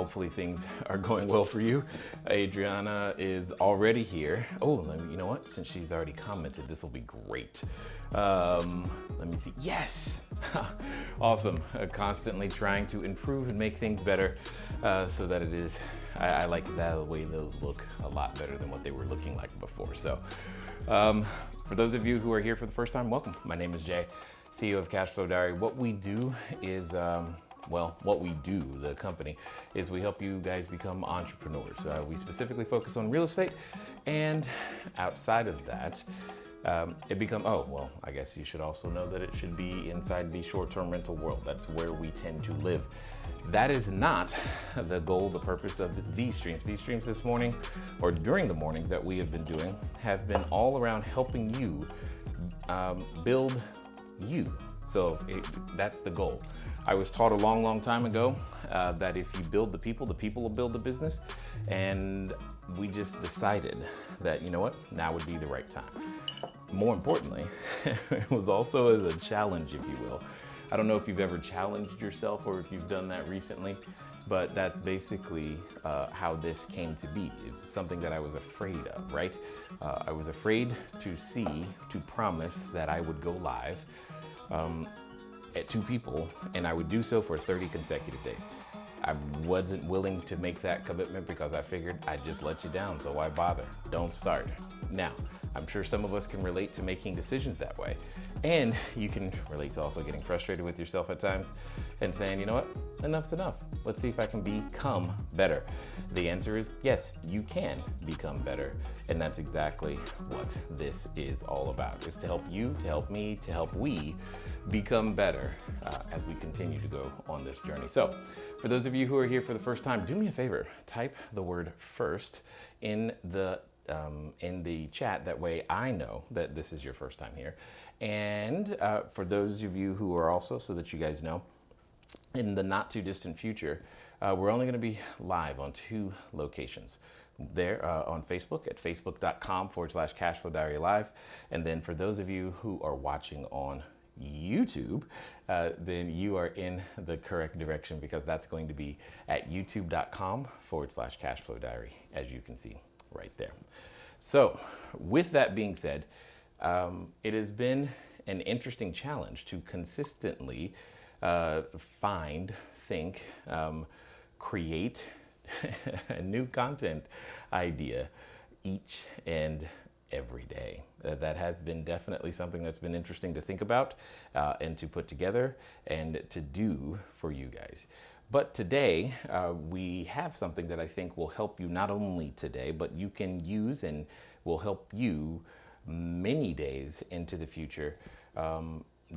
hopefully things are going well for you. Adriana is already here. Oh, you know what? Since she's already commented, this will be great. Let me see. Yes! Awesome. Constantly trying to improve and make things better so that it is, I like that the way those look a lot better than what they were looking like before. So for those of you who are here for the first time, welcome. My name is Jay, CEO of CashFlowDiary. What we do is, the company, is we help you guys become entrepreneurs. We specifically focus on real estate, and outside of that, I guess you should also know that it should be inside the short-term rental world. That's where we tend to live. That is not the goal, the purpose of these streams. These streams this morning, or during the mornings that we have been doing, have been all around helping you build you. So that's the goal. I was taught a long time ago that if you build the people will build the business. And we just decided that, you know what, now would be the right time. More importantly, it was also as a challenge, if you will. I don't know if you've ever challenged yourself or if you've done that recently, but that's basically how this came to be. It was something that I was afraid of, right? I was afraid to promise that I would go live at 2 people, and I would do so for 30 consecutive days. I wasn't willing to make that commitment because I figured I'd just let you down, so why bother? Don't start. Now, I'm sure some of us can relate to making decisions that way, and you can relate to also getting frustrated with yourself at times and saying, you know what, enough's enough. Let's see if I can become better. The answer is yes, you can become better, and that's exactly what this is all about. It's to help you, to help me, to help we become better as we continue to go on this journey. So, for those of you who are here for the first time, do me a favor, type the word first in the chat. That way I know that this is your first time here. And for those of you who are also, so that you guys know, in the not too distant future, we're only gonna be live on 2 locations. There on Facebook at facebook.com/CashFlowDiary Live. And then for those of you who are watching on YouTube, then you are in the correct direction, because that's going to be at youtube.com/CashFlowDiary, as you can see right there. So with that being said, it has been an interesting challenge to consistently create a new content idea each and every day. That has been definitely something that's been interesting to think about and to put together and to do for you guys. But today we have something that I think will help you not only today, but you can use and will help you many days into the future.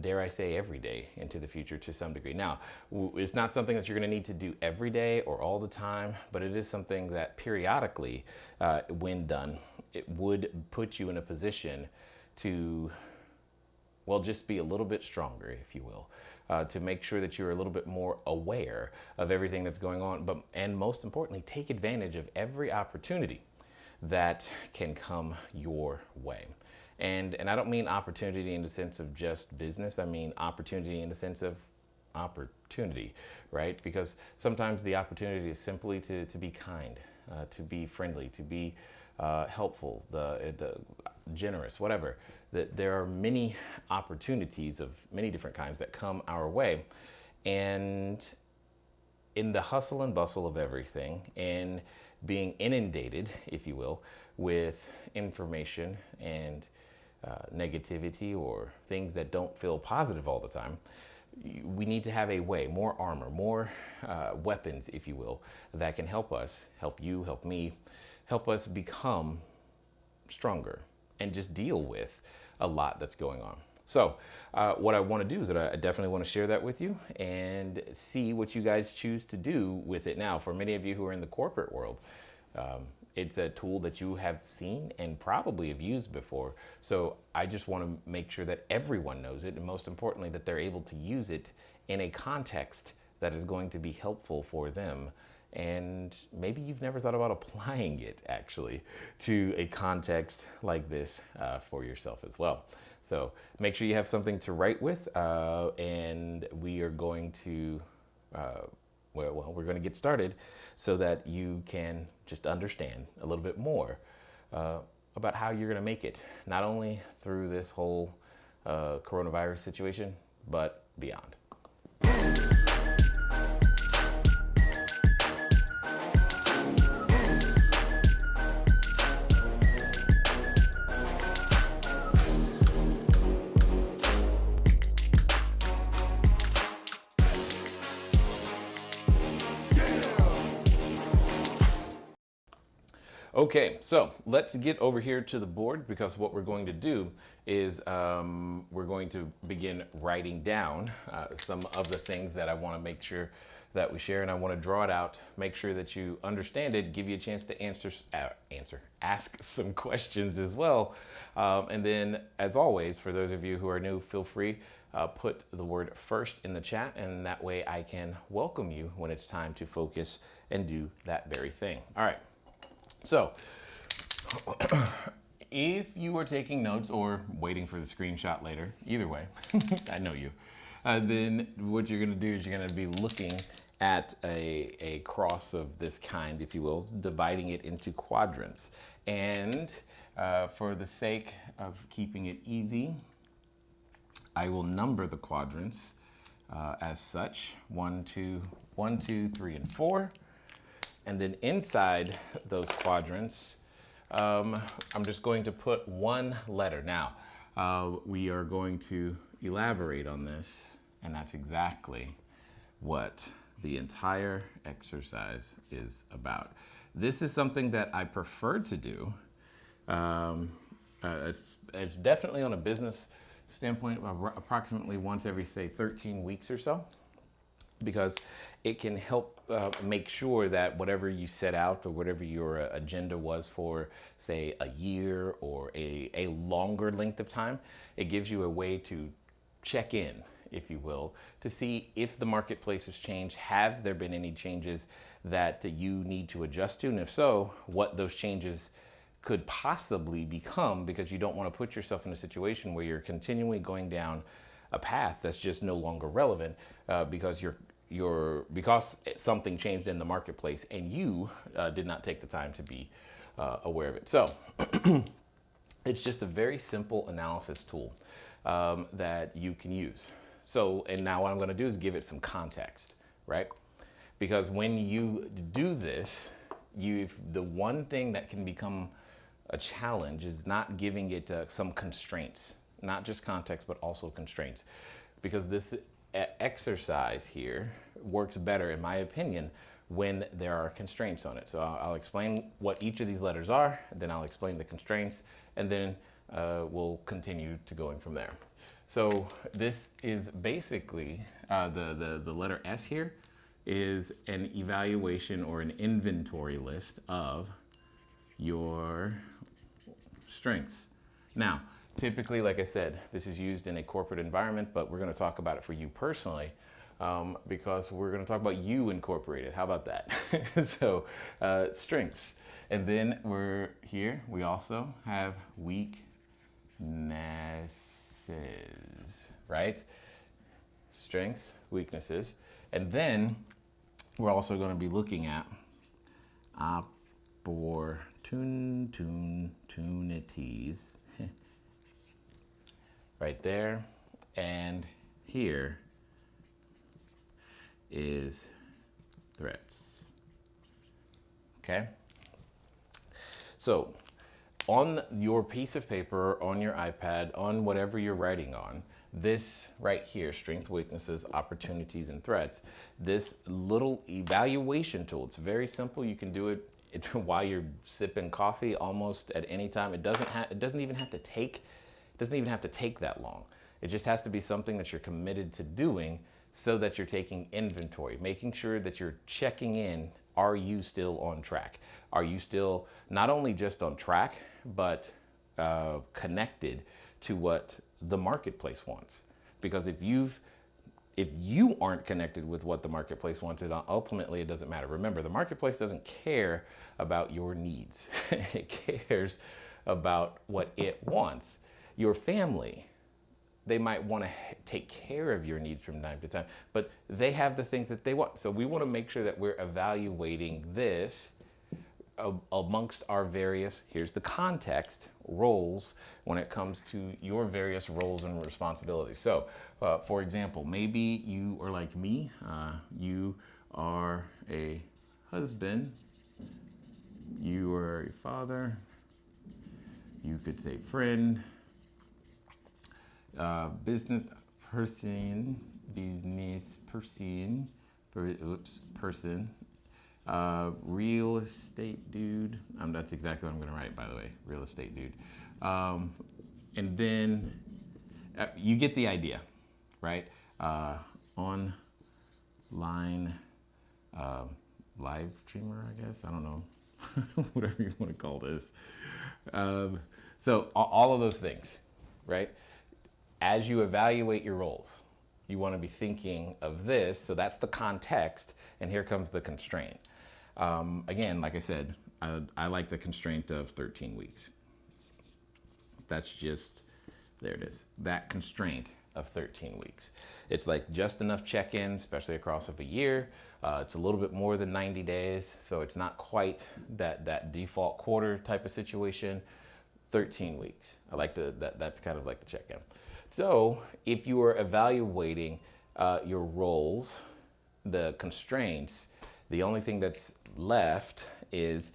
Dare I say every day into the future to some degree. Now, it's not something that you're gonna need to do every day or all the time, but it is something that periodically, when done, it would put you in a position to, well, just be a little bit stronger, if you will, to make sure that you're a little bit more aware of everything that's going on, and most importantly, take advantage of every opportunity that can come your way. And I don't mean opportunity in the sense of just business. I mean opportunity in the sense of opportunity, right? Because sometimes the opportunity is simply to be kind, to be friendly, to be helpful, the generous, whatever. That there are many opportunities of many different kinds that come our way. And in the hustle and bustle of everything, and being inundated, if you will, with information and negativity or things that don't feel positive all the time, we need to have a way, more armor, more weapons, if you will, that can help us, help you, help me, help us become stronger and just deal with a lot that's going on. So what I want to do is that I definitely want to share that with you and see what you guys choose to do with it. Now, for many of you who are in the corporate world, it's a tool that you have seen and probably have used before. So I just want to make sure that everyone knows it, and most importantly, that they're able to use it in a context that is going to be helpful for them. And maybe you've never thought about applying it actually to a context like this for yourself as well. So make sure you have something to write with, and we are going to Well, we're going to get started so that you can just understand a little bit more about how you're going to make it, not only through this whole coronavirus situation, but beyond. Okay, so let's get over here to the board, because what we're going to do is we're going to begin writing down some of the things that I want to make sure that we share, and I want to draw it out, make sure that you understand it, give you a chance to ask some questions as well. And then, as always, for those of you who are new, feel free, put the word first in the chat, and that way I can welcome you when it's time to focus and do that very thing. All right. So, if you are taking notes or waiting for the screenshot later, either way, I know you, then what you're going to do is you're going to be looking at a cross of this kind, if you will, dividing it into quadrants. And for the sake of keeping it easy, I will number the quadrants as such: 1, 2, 3, and 4. And then inside those quadrants, I'm just going to put one letter. Now, we are going to elaborate on this, and that's exactly what the entire exercise is about. This is something that I prefer to do. It's definitely on a business standpoint, approximately once every, say, 13 weeks or so, because it can help make sure that whatever you set out or whatever your agenda was for, say, a year or a longer length of time, it gives you a way to check in, if you will, to see if the marketplace has changed. Has there been any changes that you need to adjust to? And if so, what those changes could possibly become, because you don't want to put yourself in a situation where you're continually going down a path that's just no longer relevant because something changed in the marketplace and you did not take the time to be aware of it. So it's just a very simple analysis tool that you can use. So, and now what I'm going to do is give it some context, right? Because when you do this, the one thing that can become a challenge is not giving it some constraints, not just context, but also constraints, because this exercise here works better, in my opinion, when there are constraints on it. So I'll explain what each of these letters are, then I'll explain the constraints, and then we'll continue to going from there. So this is basically, the letter S here is an evaluation or an inventory list of your strengths. Now, typically, like I said, this is used in a corporate environment, but we're going to talk about it for you personally, because we're going to talk about you incorporated. How about that? So, strengths. And then we also have weaknesses, right? Strengths, weaknesses. And then we're also going to be looking at opportunities. Right there, and here is threats. Okay? So, on your piece of paper, on your iPad, on whatever you're writing on, this right here, strengths, weaknesses, opportunities, and threats, this little evaluation tool, it's very simple. You can do it while you're sipping coffee almost at any time. It doesn't even have to take that long. It just has to be something that you're committed to doing, so that you're taking inventory, making sure that you're checking in. Are you still on track? Are you still not only just on track, but connected to what the marketplace wants? Because if you aren't connected with what the marketplace wants, ultimately it doesn't matter. Remember, the marketplace doesn't care about your needs. It cares about what it wants. Your family they might want to take care of your needs from time to time, but they have the things that they want. So we want to make sure that we're evaluating this amongst our various, here's the context, roles when it comes to your various roles and responsibilities. So, for example, maybe you are like me, you are a husband, you are a father, you could say friend, business person, real estate dude. That's exactly what I'm going to write, by the way, real estate dude. And then you get the idea, right? Online live streamer, I guess. I don't know, whatever you want to call this. So all of those things, right? As you evaluate your roles, you want to be thinking of this. So that's the context, and here comes the constraint. Again, like I said, I like the constraint of 13 weeks. That's just, there it is, that constraint of 13 weeks. It's like just enough check-ins, especially across of a year. It's a little bit more than 90 days, so it's not quite that default quarter type of situation. 13 weeks. I like that's kind of like the check-in. So if you are evaluating your roles, the constraints, the only thing that's left is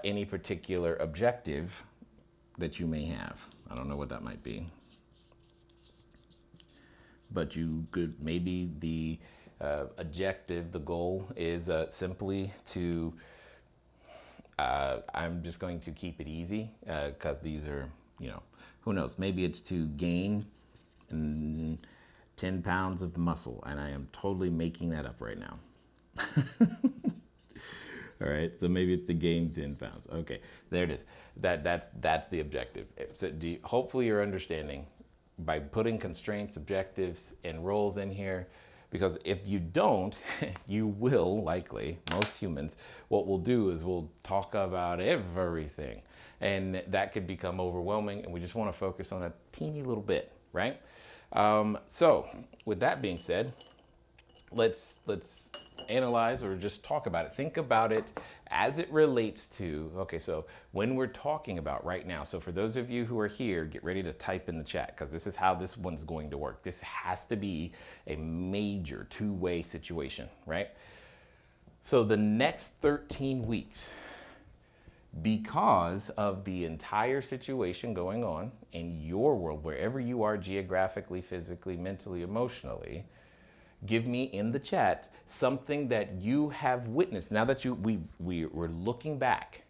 any particular objective that you may have. I don't know what that might be. But you could, maybe the objective, the goal is simply to, I'm just going to keep it easy because these are, who knows, maybe it's to gain 10 pounds of muscle, and I am totally making that up right now. All right, so maybe it's to gain 10 pounds. Okay, there it is. That's the objective. So hopefully you're understanding by putting constraints, objectives, and roles in here, because if you don't, you will likely, most humans, what we'll do is we'll talk about everything, and that could become overwhelming, and we just want to focus on a teeny little bit, right? So with that being said, let's analyze or just talk about it. Think about it as it relates to, okay, so when we're talking about right now, so for those of you who are here, get ready to type in the chat, because this is how this one's going to work. This has to be a major two-way situation, right? So the next 13 weeks, because of the entire situation going on in your world, wherever you are geographically, physically, mentally, emotionally, give me in the chat something that you have witnessed. Now that we're looking back,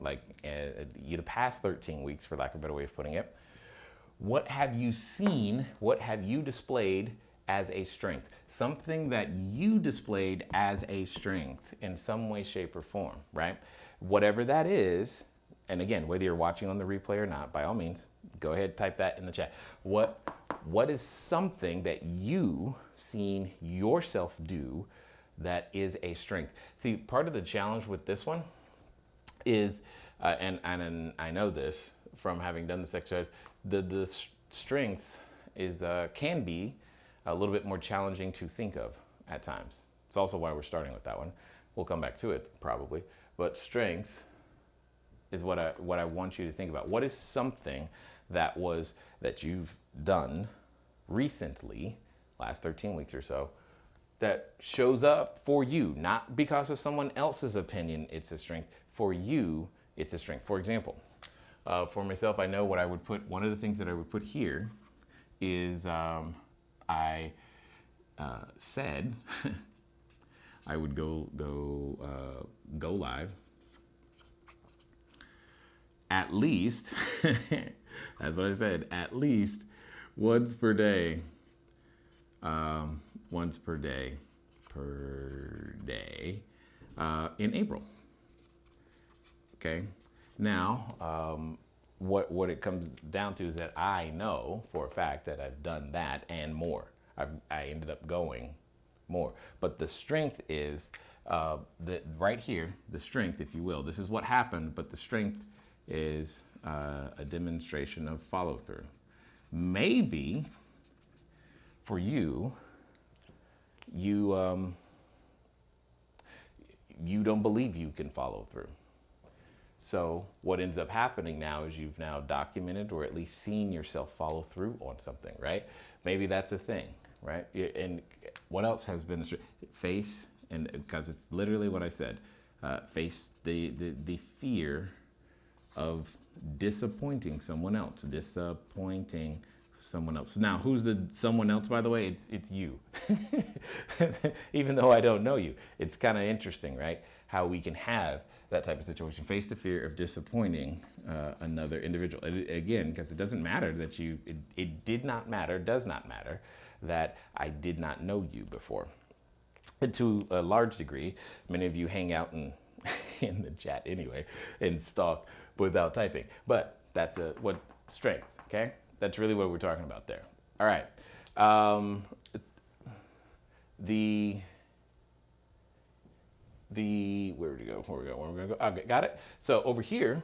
like the past 13 weeks, for lack of a better way of putting it. What have you seen? What have you displayed as a strength? Something that you displayed as a strength in some way, shape, or form, right? Whatever that is, and again, whether you're watching on the replay or not, by all means, go ahead, type that in the chat. What is something that you seen yourself do that is a strength? See, part of the challenge with this one is, and I know this from having done this exercise, the strength is can be a little bit more challenging to think of at times. It's also why we're starting with that one. We'll come back to it probably, but strengths is what I want you to think about. What is something that you've done recently, last 13 weeks or so, that shows up for you, not because of someone else's opinion it's a strength. For you, it's a strength. For example, for myself, I know what I would put, one of the things that I would put here is I said I would go live at least, that's what I said, at least once per day. Once per day in April. Okay. Now, what it comes down to is that I know for a fact that I've done that and more. I ended up going more. But the strength is right here, the strength, if you will. This is what happened, but the strength is a demonstration of follow through. maybe for you, you don't believe you can follow through. So what ends up happening now is you've now documented or at least seen yourself follow through on something, right? Maybe that's a thing, right? And what else has been face, and because it's literally what I said, face the fear of disappointing someone else, Now, who's the someone else, by the way? It's you. Even though I don't know you. It's kind of interesting, right? How we can have that type of situation. Face the fear of disappointing another individual. Again, because it doesn't matter that it does not matter that I did not know you before. And to a large degree, many of you hang out in the chat anyway and stalk without typing. But that's what strength, okay? That's really what we're talking about there. All right. Where did we go? Where we going to go? Okay, got it. So over here,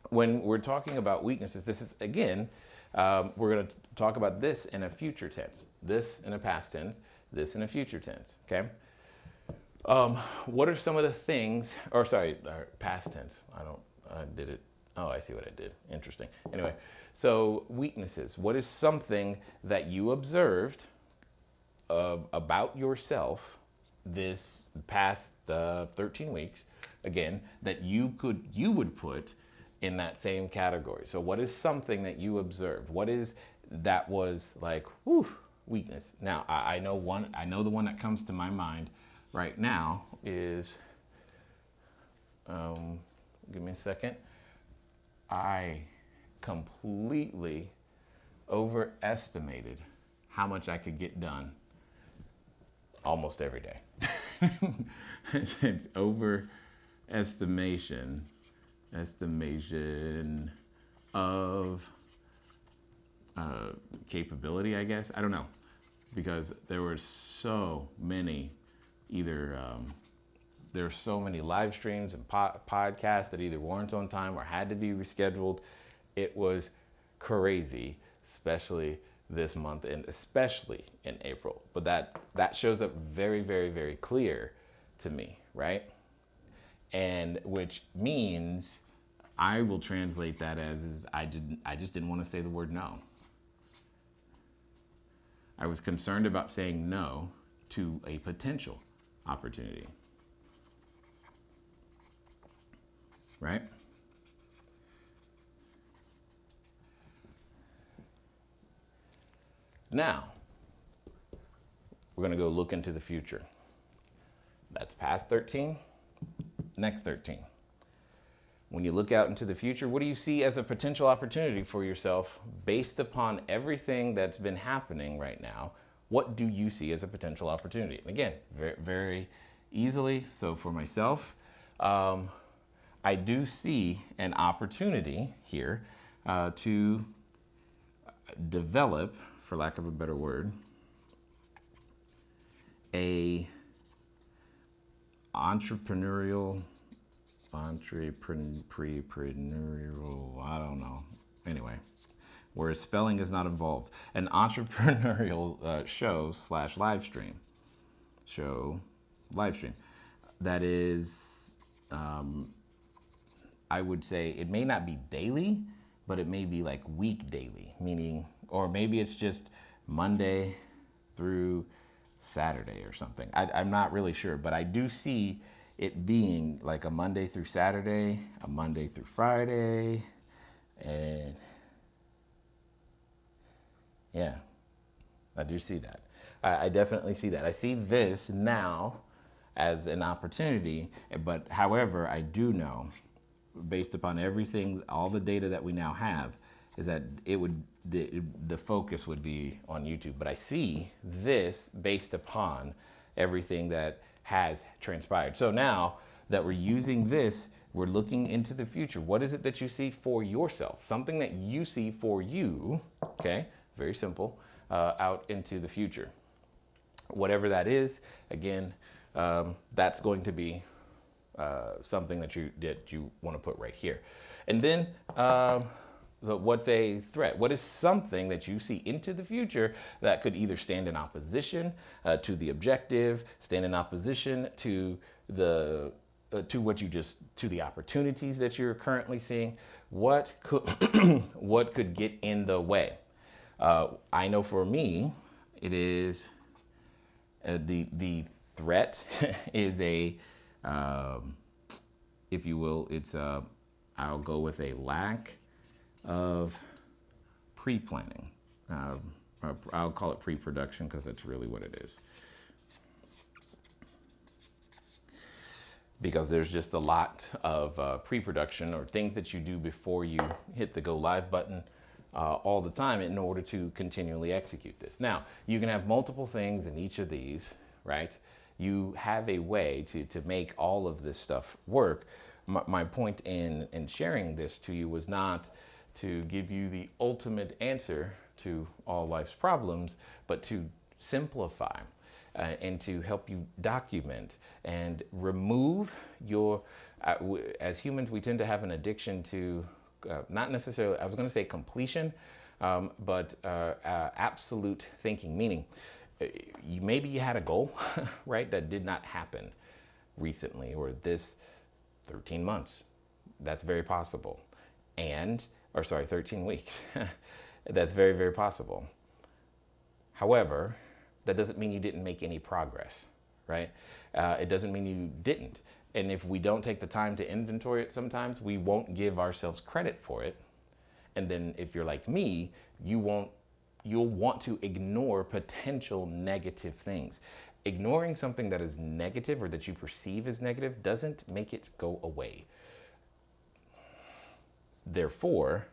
when we're talking about weaknesses, this is, again, we're going to talk about this in a future tense, this in a past tense, this in a future tense, okay? What are some of the things, past tense. I did it. Oh, I see what I did. Interesting. Anyway, so weaknesses. What is something that you observed about yourself this past 13 weeks, again, that you would put in that same category? So what is something that you observed? What is that was like, weakness? Now, I know the one that comes to my mind right now is, give me a second. I completely overestimated how much I could get done almost every day. It's estimation of capability, I guess. I don't know, because there were so many there were so many live streams and podcasts that either weren't on time or had to be rescheduled. It was crazy, especially this month and especially in April. But that shows up very, very, very clear to me, right? And which means I will translate that as I just didn't want to say the word no. I was concerned about saying no to a potential opportunity. Right? Now, we're going to go look into the future. That's past 13, next 13. When you look out into the future, what do you see as a potential opportunity for yourself based upon everything that's been happening right now? What do you see as a potential opportunity? And again, very, very easily. So for myself, I do see an opportunity here to develop, for lack of a better word, a entrepreneurial, I don't know. Anyway, where spelling is not involved. An entrepreneurial show/live stream. That is, I would say it may not be daily, but it may be like week daily, meaning, or maybe it's just Monday through Saturday or something. I'm not really sure, but I do see it being like a Monday through Saturday, a Monday through Friday, and yeah, I do see that. I definitely see that. I see this now as an opportunity, but however, I do know, based upon everything, all the data that we now have, is that the focus would be on YouTube. But I see this based upon everything that has transpired. So now that we're using this, we're looking into the future. What is it that you see for yourself? Something that you see for you, okay? Very simple, out into the future. Whatever that is, again, that's going to be something that you want to put right here. And then So what's a threat? What is something that you see into the future that could either stand in opposition to the objective, stand in opposition to the to the opportunities that you're currently seeing? What could what could get in the way? I know for me, it is the threat is if you will, it's I'll go with a lack of pre-planning. I'll call it pre-production because that's really what it is. Because there's just a lot of pre-production or things that you do before you hit the go live button all the time in order to continually execute this. Now, you can have multiple things in each of these, right? You have a way to make all of this stuff work. My point in sharing this to you was not to give you the ultimate answer to all life's problems, but to simplify and to help you document and remove your, as humans, we tend to have an addiction to, not necessarily, I was going to say completion, but absolute thinking, meaning maybe you had a goal, right, that did not happen recently or this 13 months. That's very possible. 13 weeks. That's very, very possible. However, that doesn't mean you didn't make any progress, right? It doesn't mean you didn't. And if we don't take the time to inventory it sometimes, we won't give ourselves credit for it. And then if you're like me, you'll want to ignore potential negative things. Ignoring something that is negative or that you perceive as negative doesn't make it go away. Therefore,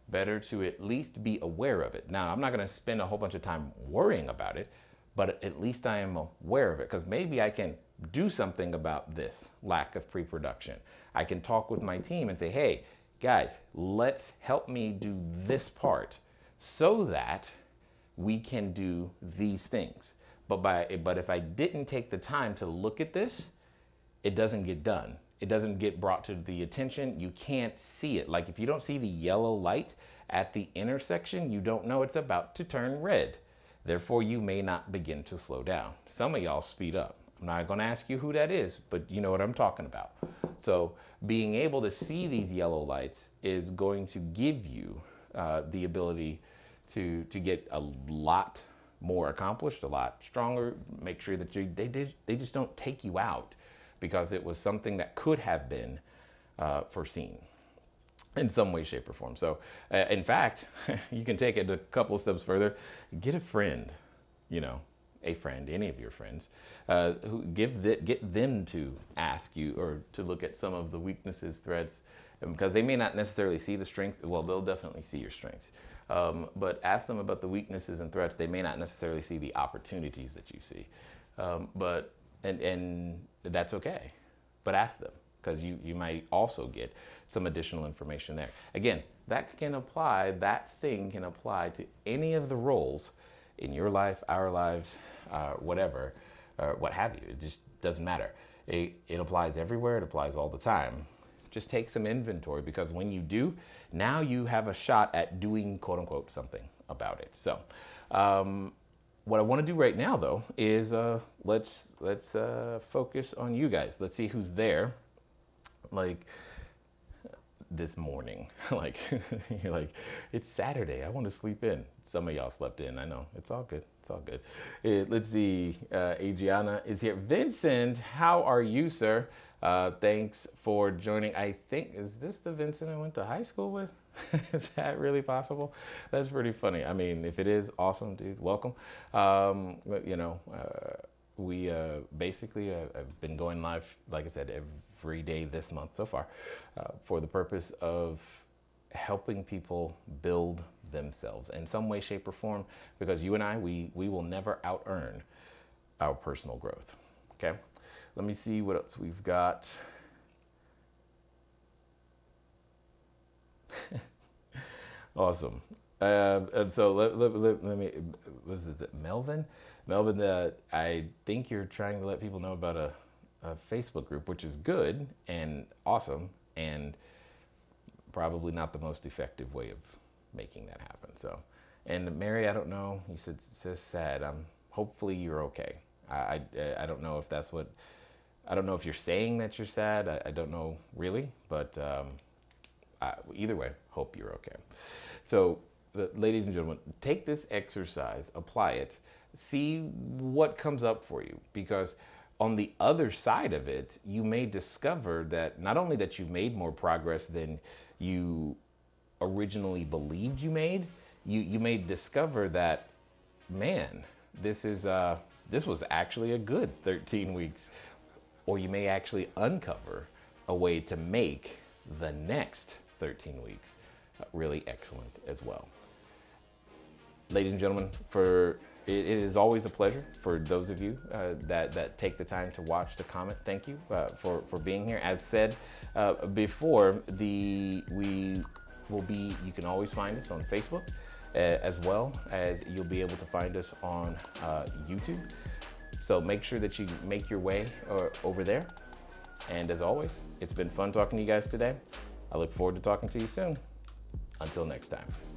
better to at least be aware of it. Now, I'm not going to spend a whole bunch of time worrying about it, but at least I am aware of it because maybe I can do something about this lack of pre-production. I can talk with my team and say, hey, guys, let's help me do this part so that we can do these things. But if I didn't take the time to look at this, it doesn't get done. It doesn't get brought to the attention. You can't see it. Like if you don't see the yellow light at the intersection, you don't know it's about to turn red. Therefore, you may not begin to slow down. Some of y'all speed up. I'm not going to ask you who that is, but you know what I'm talking about. So being able to see these yellow lights is going to give you the ability to get a lot more accomplished, a lot stronger, make sure that they just don't take you out because it was something that could have been foreseen in some way, shape, or form. So in fact, you can take it a couple of steps further. Get a friend, a friend, any of your friends, who get them to ask you or to look at some of the weaknesses, threats, because they may not necessarily see the strength. Well, they'll definitely see your strengths. But ask them about the weaknesses and threats. They may not necessarily see the opportunities that you see. And that's okay. But ask them, because you might also get some additional information there. Again, that thing can apply to any of the roles in your life, our lives, whatever, what have you. It just doesn't matter. It applies everywhere. It applies all the time. Just take some inventory, because when you do, now you have a shot at doing quote unquote something about it. So what I want to do right now though is let's focus on you guys. Let's see who's there. Like this morning, like you're like, it's Saturday, I want to sleep in. Some of y'all slept in, I know. It's all good. It's all good. Let's see. Adriana is here. Vincent, how are you, sir? Thanks for joining. I think, is this the Vincent I went to high school with? Is that really possible? That's pretty funny. I mean, if it is, awesome, dude. Welcome. We basically have been going live, like I said, every day this month so far, for the purpose of helping people build themselves in some way, shape, or form, because you and I, we will never out-earn our personal growth, okay? Let me see what else we've got. Awesome. And so let me, was it Melvin? Melvin, I think you're trying to let people know about a Facebook group, which is good and awesome and probably not the most effective way of making that happen. So, and Mary, I don't know, you says sad. Hopefully you're okay. I don't know if that's what, I don't know if you're saying that you're sad. I don't know really, but either way, hope you're okay. So, ladies and gentlemen, take this exercise, apply it, see what comes up for you, because on the other side of it, you may discover that not only that you've made more progress than you originally believed you made, you may discover that, man, this was actually a good 13 weeks. Or you may actually uncover a way to make the next 13 weeks really excellent as well. Ladies and gentlemen, it is always a pleasure for those of you that take the time to watch, to comment. Thank you for being here. As said before, you can always find us on Facebook, as well as you'll be able to find us on YouTube. So make sure that you make your way over there. And as always, it's been fun talking to you guys today. I look forward to talking to you soon. Until next time.